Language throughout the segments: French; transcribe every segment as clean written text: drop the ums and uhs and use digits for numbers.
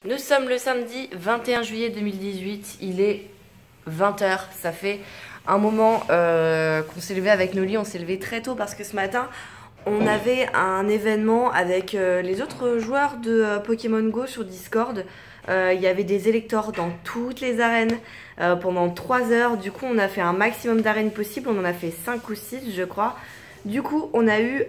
Nous sommes le samedi 21 juillet 2018, il est 20 h. Ça fait un moment qu'on s'est levé avec Noli, on s'est levé très tôt parce que ce matin on avait un événement avec les autres joueurs de Pokémon Go sur Discord. Il y avait des électors dans toutes les arènes pendant 3 heures. Du coup on a fait un maximum d'arènes possibles, on en a fait 5 ou 6 je crois. Du coup on a eu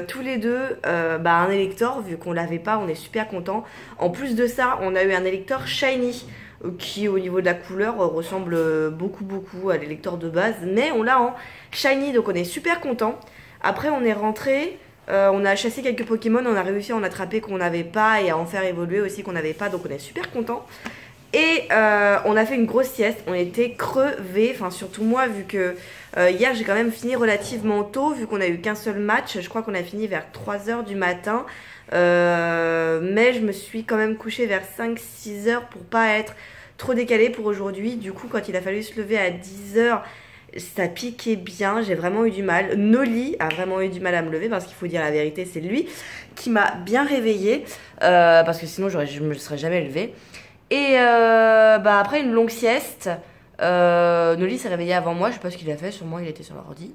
tous les deux un élector, vu qu'on l'avait pas, on est super contents. En plus de ça on a eu un élector shiny qui au niveau de la couleur ressemble beaucoup à l'élector de base, mais on l'a en shiny, donc on est super contents. Après on est rentré, on a chassé quelques Pokémon, on a réussi à en attraper qu'on n'avait pas et à en faire évoluer aussi qu'on n'avait pas, donc on est super contents. Et on a fait une grosse sieste, on était crevés, enfin surtout moi vu que hier j'ai quand même fini relativement tôt, vu qu'on a eu qu'un seul match, je crois qu'on a fini vers 3 h du matin. Mais je me suis quand même couchée vers 5-6 h pour pas être trop décalée pour aujourd'hui. Du coup quand il a fallu se lever à 10 h, ça piquait bien, j'ai vraiment eu du mal. Noli a vraiment eu du mal à me lever parce qu'il faut dire la vérité, c'est lui qui m'a bien réveillée parce que sinon je me serais jamais levée. Et après une longue sieste, Noli s'est réveillé avant moi, je sais pas ce qu'il a fait, sûrement il était sur l'ordi.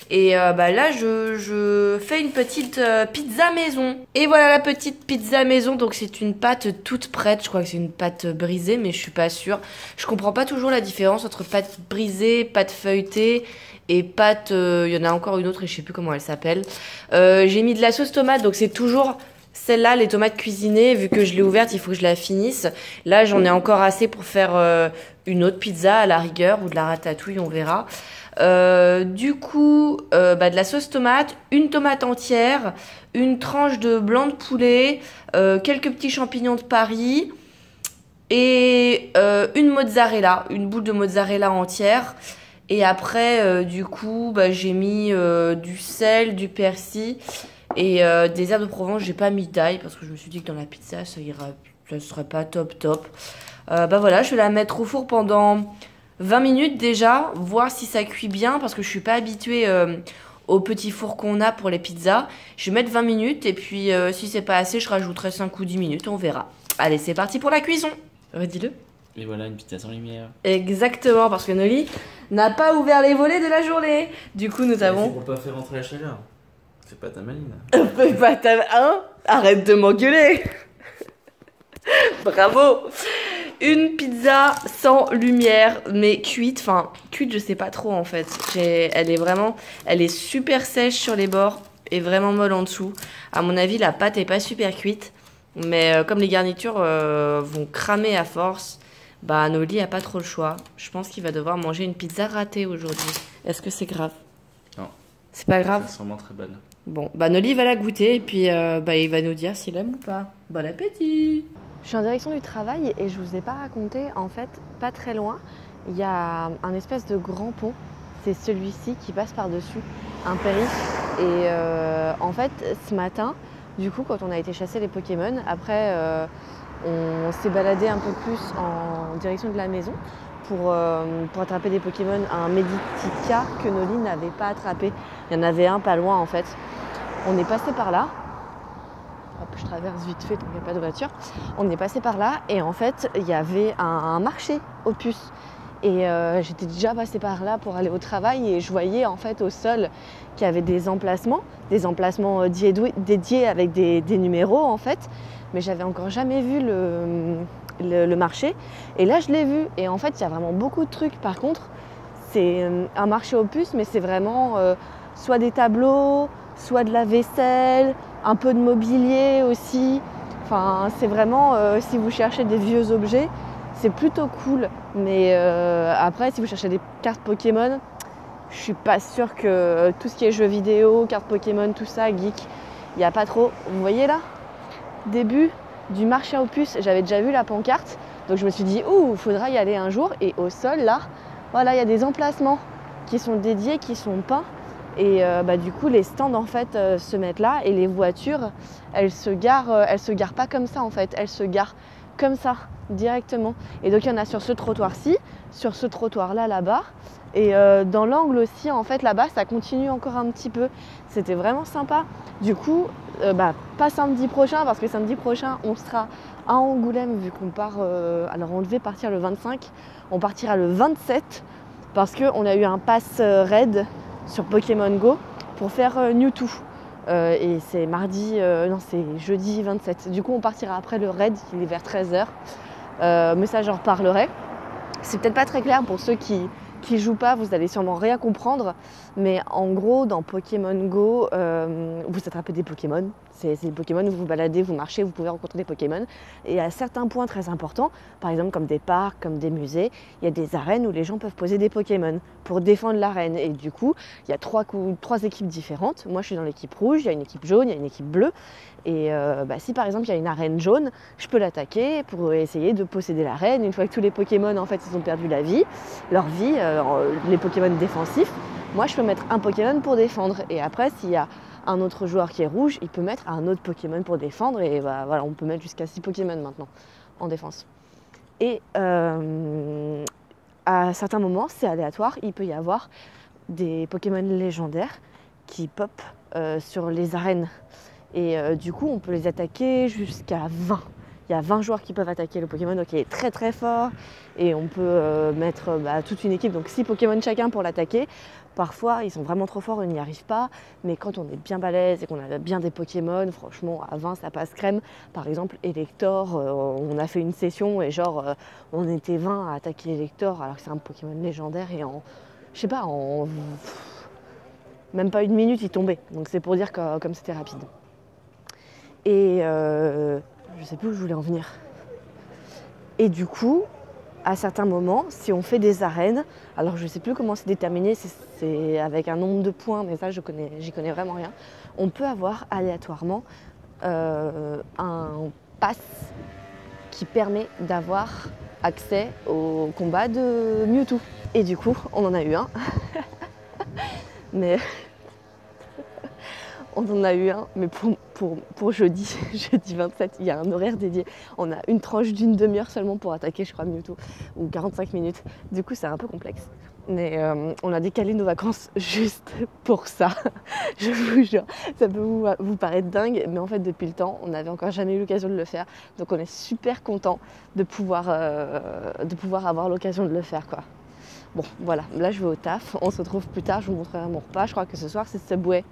Et là je fais une petite pizza maison. Et voilà la petite pizza maison, donc c'est une pâte toute prête, je crois que c'est une pâte brisée mais je suis pas sûre. Je comprends pas toujours la différence entre pâte brisée, pâte feuilletée et pâte, il y en a encore une autre et je sais plus comment elle s'appelle. J'ai mis de la sauce tomate, donc c'est toujours celle-là, les tomates cuisinées, vu que je l'ai ouverte, il faut que je la finisse. Là j'en ai encore assez pour faire une autre pizza à la rigueur ou de la ratatouille, on verra. Du coup, de la sauce tomate, une tomate entière, une tranche de blanc de poulet, quelques petits champignons de Paris et une mozzarella, une boule de mozzarella entière. Et après, du coup, j'ai mis du sel, du persil et des herbes de Provence. J'ai pas mis d'ail parce que je me suis dit que dans la pizza, ça serait pas top. Voilà, je vais la mettre au four pendant 20 minutes déjà, voir si ça cuit bien parce que je suis pas habituée au petit four qu'on a pour les pizzas. Je vais mettre 20 minutes et puis si c'est pas assez, je rajouterai 5 ou 10 minutes, on verra. Allez, c'est parti pour la cuisson. Redis-le. Et voilà, une pizza sans lumière. Exactement, parce que Noli n'a pas ouvert les volets de la journée. Du coup, nous avons... C'est pour pas faire rentrer la chaleur. C'est pas ta maline. Hein? Arrête de m'engueuler. Bravo. Une pizza sans lumière, mais cuite. Enfin, cuite, je sais pas trop en fait. Elle est super sèche sur les bords et vraiment molle en dessous. À mon avis, la pâte est pas super cuite. Mais comme les garnitures vont cramer à force, Noli a pas trop le choix. Je pense qu'il va devoir manger une pizza ratée aujourd'hui. Est-ce que c'est grave? Non. C'est pas grave? C'est sûrement très bonne. Bon, Noli va la goûter et puis il va nous dire s'il aime ou pas. Bon appétit! Je suis en direction du travail et je vous ai pas raconté, en fait, pas très loin, il y a un espèce de grand pont. C'est celui-ci qui passe par-dessus, un périph'. Et en fait, ce matin, du coup, quand on a été chasser les Pokémon, après, on s'est baladé un peu plus en direction de la maison pour attraper des Pokémon, un Meditika que Noli n'avait pas attrapé. Il y en avait un pas loin, en fait. On est passé par là. Hop, je traverse vite fait, donc il n'y a pas de voiture. On est passé par là et en fait, il y avait un marché aux puces. Et j'étais déjà passée par là pour aller au travail et je voyais en fait au sol qu'il y avait des emplacements dédiés avec des numéros en fait. Mais j'avais encore jamais vu le marché. Et là, je l'ai vu. Et en fait, il y a vraiment beaucoup de trucs. Par contre, c'est un marché aux puces, mais c'est vraiment soit des tableaux, soit de la vaisselle, un peu de mobilier aussi. Enfin, c'est vraiment, si vous cherchez des vieux objets, c'est plutôt cool. Mais après, si vous cherchez des cartes Pokémon, je suis pas sûre que tout ce qui est jeux vidéo, cartes Pokémon, tout ça, geek, il n'y a pas trop. Vous voyez là, début du marché aux puces, j'avais déjà vu la pancarte. Donc je me suis dit, ouh, faudra y aller un jour. Et au sol, là, voilà, il y a des emplacements qui sont dédiés, qui sont peints. Et du coup, les stands en fait se mettent là et les voitures, elles se garent pas comme ça en fait, elles se garent comme ça directement. Et donc il y en a sur ce trottoir-ci, sur ce trottoir-là, là-bas, et dans l'angle aussi en fait là-bas, ça continue encore un petit peu. C'était vraiment sympa. Du coup, pas samedi prochain parce que samedi prochain on sera à Angoulême, vu qu'on part... alors on devait partir le 25, on partira le 27 parce qu'on a eu un pass raid sur Pokémon Go pour faire Mewtwo. Et c'est mardi, non c'est jeudi 27. Du coup on partira après le raid, il est vers 13h. Mais ça j'en reparlerai. C'est peut-être pas très clair pour ceux qui jouent pas, vous allez sûrement rien comprendre. Mais en gros, dans Pokémon Go, vous attrapez des Pokémon. C'est des Pokémon, vous vous baladez, vous marchez, vous pouvez rencontrer des Pokémon. Et à certains points très importants, par exemple comme des parcs, comme des musées, il y a des arènes où les gens peuvent poser des Pokémon pour défendre l'arène. Et du coup, il y a trois équipes différentes. Moi, je suis dans l'équipe rouge, il y a une équipe jaune, il y a une équipe bleue. Et si par exemple il y a une arène jaune, je peux l'attaquer pour essayer de posséder l'arène. Une fois que tous les Pokémon en fait ils ont perdu leur vie, les Pokémon défensifs, moi je peux mettre un Pokémon pour défendre. Et après s'il y a un autre joueur qui est rouge, il peut mettre un autre Pokémon pour défendre. Et voilà, on peut mettre jusqu'à 6 Pokémon maintenant en défense. Et à certains moments, c'est aléatoire, il peut y avoir des Pokémon légendaires qui pop sur les arènes. Et du coup, on peut les attaquer jusqu'à 20. Il y a 20 joueurs qui peuvent attaquer le Pokémon, donc il est très très fort. Et on peut mettre toute une équipe, donc 6 Pokémon chacun pour l'attaquer. Parfois, ils sont vraiment trop forts, on n'y arrive pas. Mais quand on est bien balèze et qu'on a bien des Pokémon, franchement, à 20, ça passe crème. Par exemple, Elector, on a fait une session et on était 20 à attaquer Elector, alors que c'est un Pokémon légendaire. Et en même pas une minute, il tombait. Donc c'est pour dire que comme c'était rapide. Et je sais plus où je voulais en venir. Et du coup, à certains moments, si on fait des arènes, alors je sais plus comment c'est déterminé, c'est avec un nombre de points, mais ça j'y connais vraiment rien. On peut avoir aléatoirement un pass qui permet d'avoir accès au combat de Mewtwo. Et du coup, on en a eu un. Mais on en a eu un, mais pour jeudi, jeudi 27, il y a un horaire dédié. On a une tranche d'une demi-heure seulement pour attaquer, je crois, Mewtwo, ou 45 minutes. Du coup, c'est un peu complexe. Mais on a décalé nos vacances juste pour ça. Je vous jure, ça peut vous paraître dingue, mais en fait, depuis le temps, on n'avait encore jamais eu l'occasion de le faire. Donc, on est super content de pouvoir avoir l'occasion de le faire, quoi. Bon, voilà, là, je vais au taf. On se retrouve plus tard, je vous montrerai mon repas. Je crois que ce soir, c'est Subway.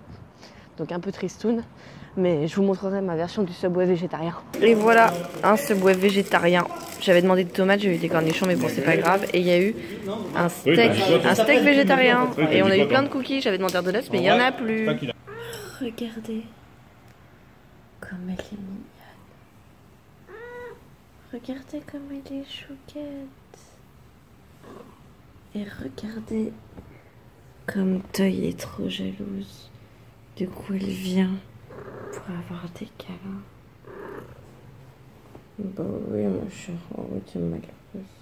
Donc un peu tristoun, mais je vous montrerai ma version du Subway végétarien. Et voilà, un Subway végétarien. J'avais demandé des tomates, j'ai eu des cornichons, mais bon, c'est pas grave. Et il y a eu un steak végétarien. Et on a eu plein de cookies, j'avais demandé un donut, mais il y en a plus. Regardez comme elle est mignonne. Regardez comme elle est chouquette. Et regardez comme Toy est trop jalouse. Du coup, elle vient pour avoir des câlins. Bah oui, ma chérie, oh, tu es malheureuse.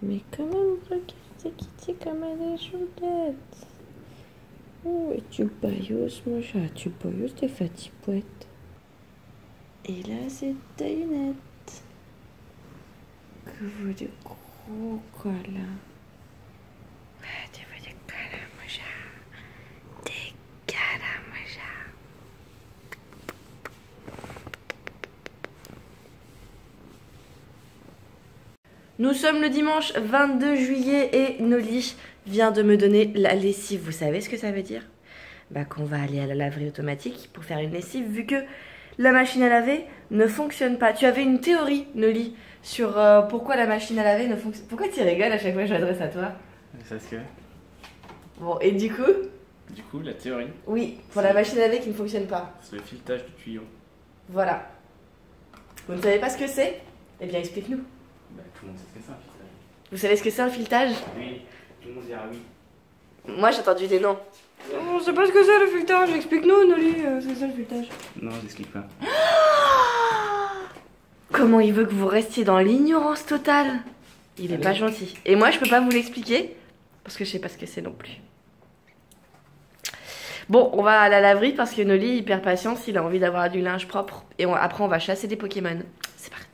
Mais quand même, regardez Kitty comme elle est chouette. Oh, et tu baillousses, mon chat, tu baillousses tes fatipouettes. Et là, c'est Taïnette. Que vous de gros câlins. Ah, tu veux des câlins, mon chat. Des câlins, mon chat. Nous sommes le dimanche 22 juillet et Noli vient de me donner la lessive. Vous savez ce que ça veut dire? Bah qu'on va aller à la laverie automatique pour faire une lessive vu que la machine à laver ne fonctionne pas. Tu avais une théorie, Noli, sur pourquoi la machine à laver ne fonctionne pas. Pourquoi tu rigoles à chaque fois que je m'adresse à toi? Parce que... Bon, et du coup? Du coup, la théorie. Oui, pour la machine à laver qui ne fonctionne pas. C'est le filetage du tuyau. Voilà. Vous ne savez pas ce que c'est? Eh bien, explique-nous. Bah, tout le monde sait ce que c'est un filetage. Vous savez ce que c'est un filetage? Oui, tout le monde dira oui. Moi, j'ai entendu des noms. On sait pas ce que c'est le filetage. Explique-nous, Noli, c'est ça le filetage. Non, j'explique pas. Comment il veut que vous restiez dans l'ignorance totale? Il est pas gentil. Et moi, je peux pas vous l'expliquer parce que je sais pas ce que c'est non plus. Bon, on va à la laverie parce que Noli, hyper patience, il a envie d'avoir du linge propre. Et après, on va chasser des Pokémon. C'est parti.